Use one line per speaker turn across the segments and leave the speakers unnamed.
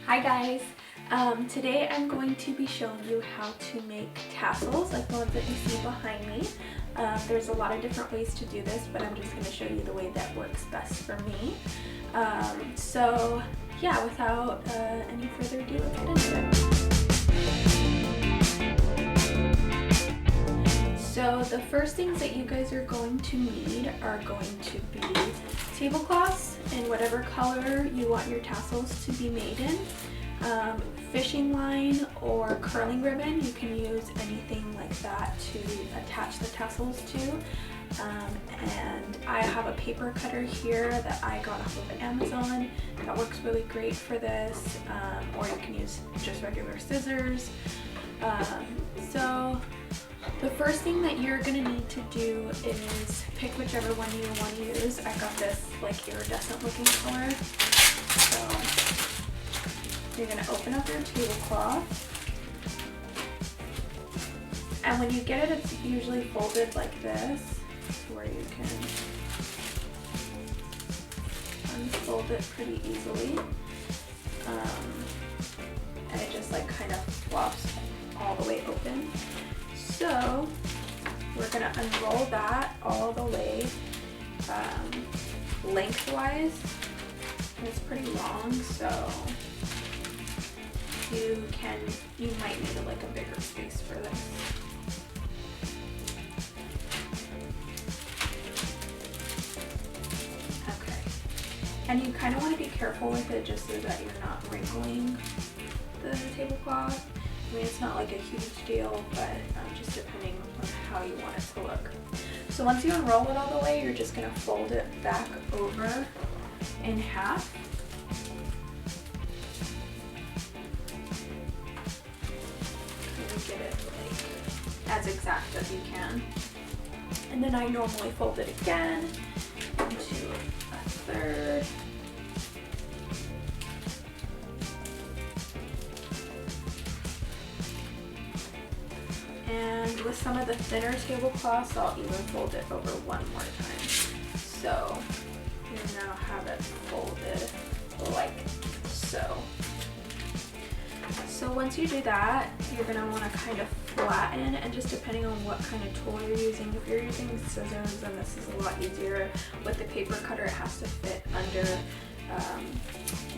Hi guys! Today I'm going to be showing you how to make tassels like the ones that you see behind me. There's a lot of different ways to do this, but I'm just going to show you the way that works best for me. So yeah, without any further ado, let's get into it. So the first things that you guys are going to need are going to be tablecloths in whatever color you want your tassels to be made in, fishing line or curling ribbon. You can use anything like that to attach the tassels to. And I have a paper cutter here that I got off of Amazon that works really great for this, or you can use just regular scissors. So the first thing that you're going to need to do is pick whichever one you want to use. I got this like iridescent looking color. So you're going to open up your tablecloth, and when you get it, it's usually folded like this, where you can unfold it pretty easily, and it just like kind of flops all the way open. So we're going to unroll that all the way lengthwise, and it's pretty long, so you might need like a bigger space for this. Okay, and you kind of want to be careful with it just so that you're not wrinkling the tablecloth. I mean, it's not like a huge deal, but just depending on how you want it to look. So once you unroll it all the way, you're just going to fold it back over in half. And get it like as exact as you can. And then I normally fold it again into a third. And with some of the thinner tablecloths, I'll even fold it over one more time. So you now have it folded like so. So once you do that, you're going to want to kind of flatten, and just depending on what kind of tool you're using, if you're using scissors, then this is a lot easier. With the paper cutter, it has to fit under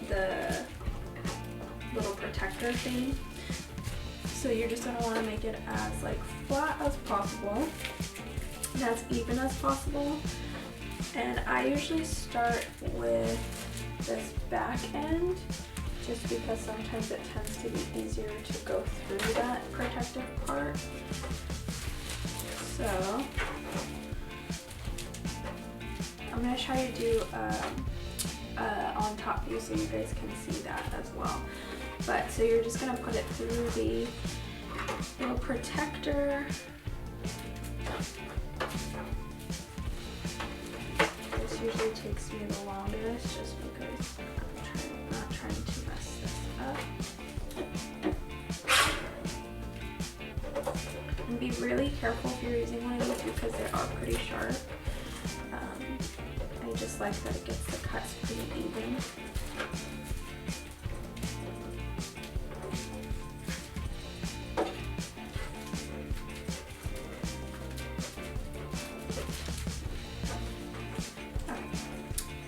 the little protector thing. So you're just going to want to make it as like flat as possible and as even as possible. And I usually start with this back end just because sometimes it tends to be easier to go through that protective part. So I'm going to try to do on top view so you guys can see that as well. But so you're just going to put it through the little protector. This usually takes me the longest just because I'm not trying to mess this up. And be really careful if you're using one of these because they are pretty sharp. I just like that it gets the cuts pretty even.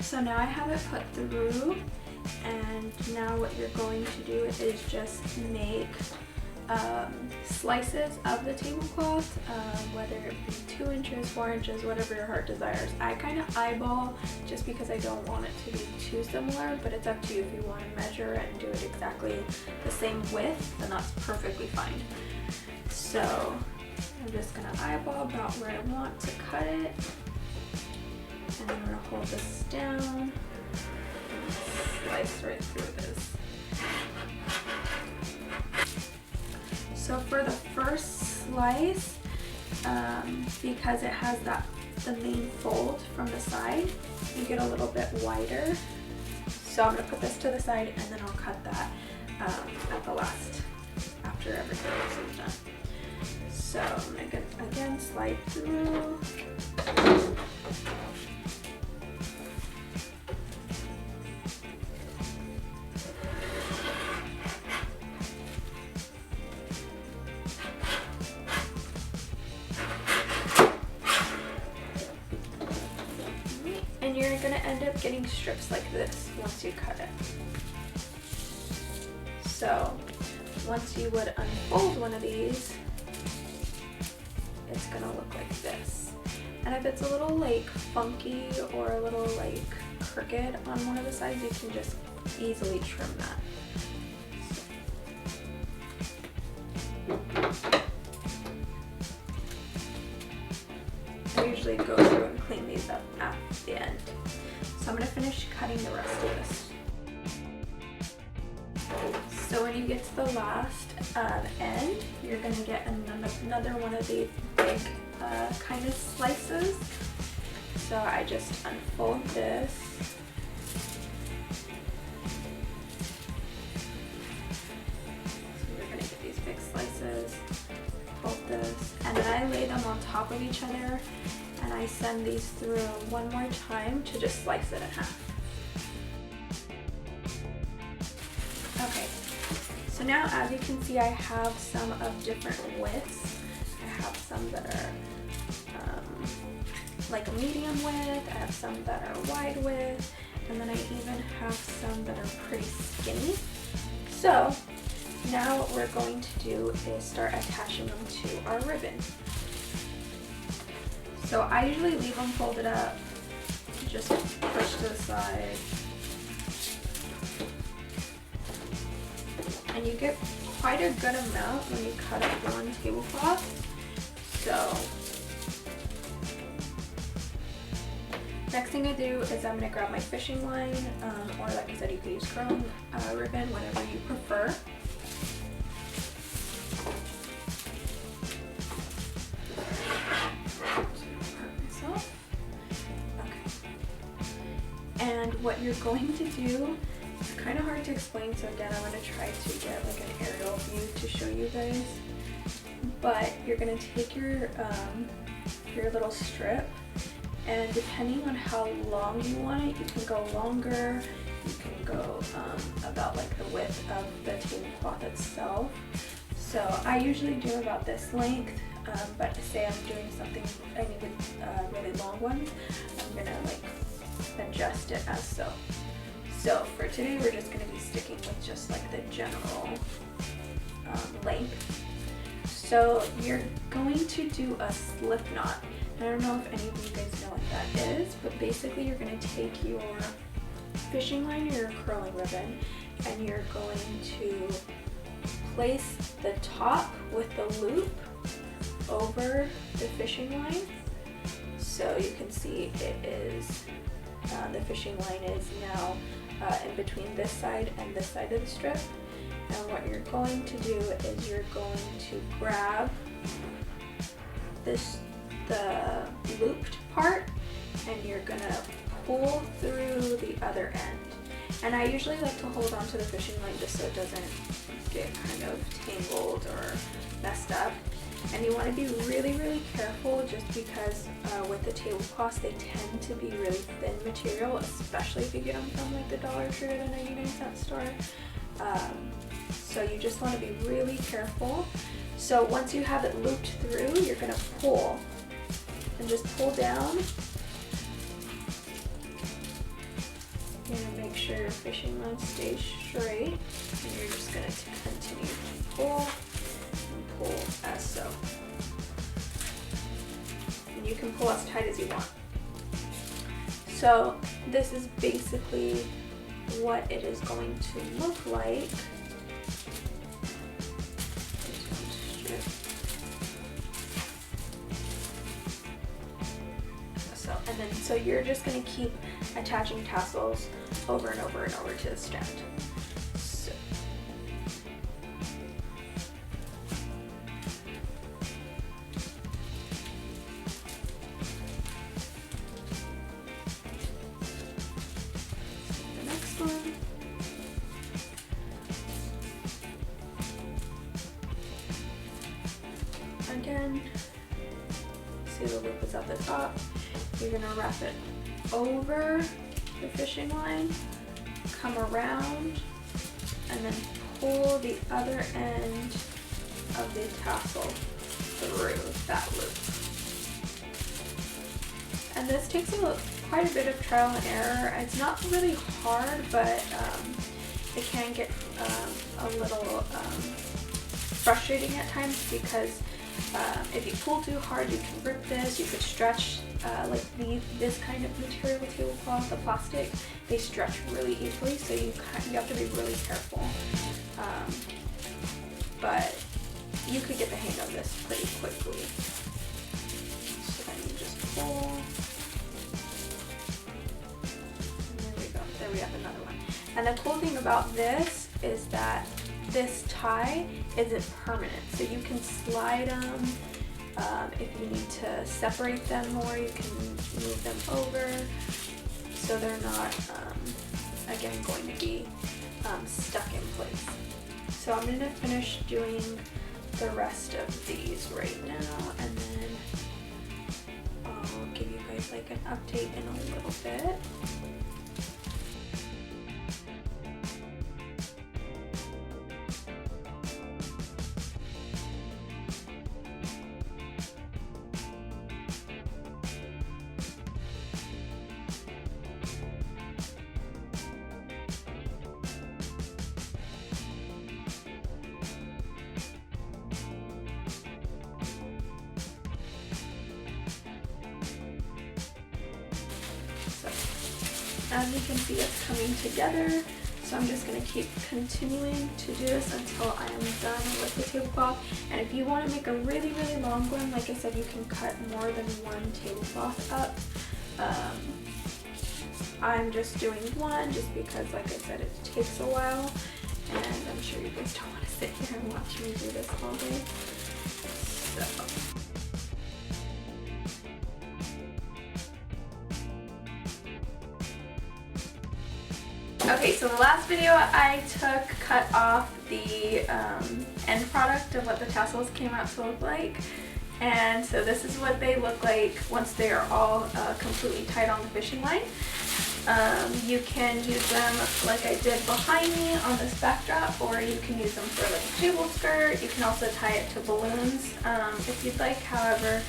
So now I have it put through, and now what you're going to do is just make slices of the tablecloth, whether it be 2 inches, 4 inches, whatever your heart desires. I kind of eyeball just because I don't want it to be too similar, but it's up to you. If you want to measure it and do it exactly the same width, then that's perfectly fine. So I'm just going to eyeball about where I want to cut it. And I'm going to hold this down and slice right through this. So for the first slice, because it has the main fold from the side, you get a little bit wider. So I'm going to put this to the side, and then I'll cut that at the last, after everything else is done. So I'm going to again slide through. And you're gonna end up getting strips like this once you cut it. So once you would unfold one of these, it's gonna look like this. And if it's a little like funky or a little like crooked on one of the sides, you can just easily trim that. I usually go through and clean these up at the end. So I'm going to finish cutting the rest of this. So when you get to the last end, you're going to get another one of these big kind of slices. So I just unfold this. So we're going to get these big slices, fold this, and then I lay them on top of each other, and I send these through one more time to just slice it in half. Okay, so now as you can see, I have some of different widths. I have some that are like a medium width, I have some that are wide width, and then I even have some that are pretty skinny. So now what we're going to do is start attaching them to our ribbon. So I usually leave them folded up, just push to the side, and you get quite a good amount when you cut up one tablecloth. So next thing I do is I'm going to grab my fishing line, or like I said, you could use curling ribbon, whatever you prefer. And what you're going to do, it's kind of hard to explain, so again I'm going to try to get like an aerial view to show you guys. But you're going to take your little strip, and depending on how long you want it, you can go longer, you can go about like the width of the tablecloth itself. So I usually do about this length, but say I'm doing something, I need a really long one, I'm going to like adjust it as so. So for today we're just going to be sticking with just like the general length. So you're going to do a slip knot. I don't know if any of you guys know what that is, but basically you're going to take your fishing line or your curling ribbon, and you're going to place the top with the loop over the fishing line. So you can see it is the fishing line is now in between this side and this side of the strip. And what you're going to do is you're going to grab the looped part, and you're going to pull through the other end. And I usually like to hold on to the fishing line just so it doesn't get kind of tangled or messed up. And you want to be really, really careful, just because with the tablecloths, they tend to be really thin material, especially if you get them from like the Dollar Tree or the 99-cent store. So you just want to be really careful. So once you have it looped through, you're going to pull, and just pull down. You're going to make sure your fishing line stays straight, and you're just going to continue to pull and pull as so. And you can pull as tight as you want. So this is basically what it is going to look like. So you're just going to keep attaching tassels over and over and over to the stand. So. The next one. Again, see the loop is at the top. You're going to wrap it over the fishing line, come around, and then pull the other end of the tassel through that loop. And this takes quite a bit of trial and error. It's not really hard, but it can get a little frustrating at times because if you pull too hard, you can rip this. You could stretch like this kind of material, tablecloth, the plastic. They stretch really easily, so you have to be really careful. But you could get the hang of this pretty quickly. So then you just pull. And there we go. There we have another one. And the cool thing about this is that this tie isn't permanent, so you can slide them. If you need to separate them more, you can move them over, so they're not, again, going to be stuck in place. So I'm going to finish doing the rest of these right now, and then I'll give you guys like an update in a little bit. As you can see, it's coming together, so I'm just going to keep continuing to do this until I am done with the tablecloth. And if you want to make a really, really long one, like I said, you can cut more than one tablecloth up. I'm just doing one just because, like I said, it takes a while, and I'm sure you guys don't want to sit here and watch me do this all day. So. Okay, so the last video I took cut off the end product of what the tassels came out to look like. And so this is what they look like once they are all completely tied on the fishing line. You can use them like I did behind me on this backdrop, or you can use them for like a table skirt. You can also tie it to balloons if you'd like, however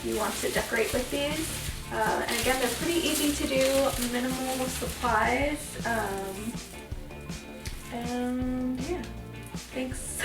you want to decorate with these. And again, they're pretty easy to do, minimal supplies, and yeah, thanks.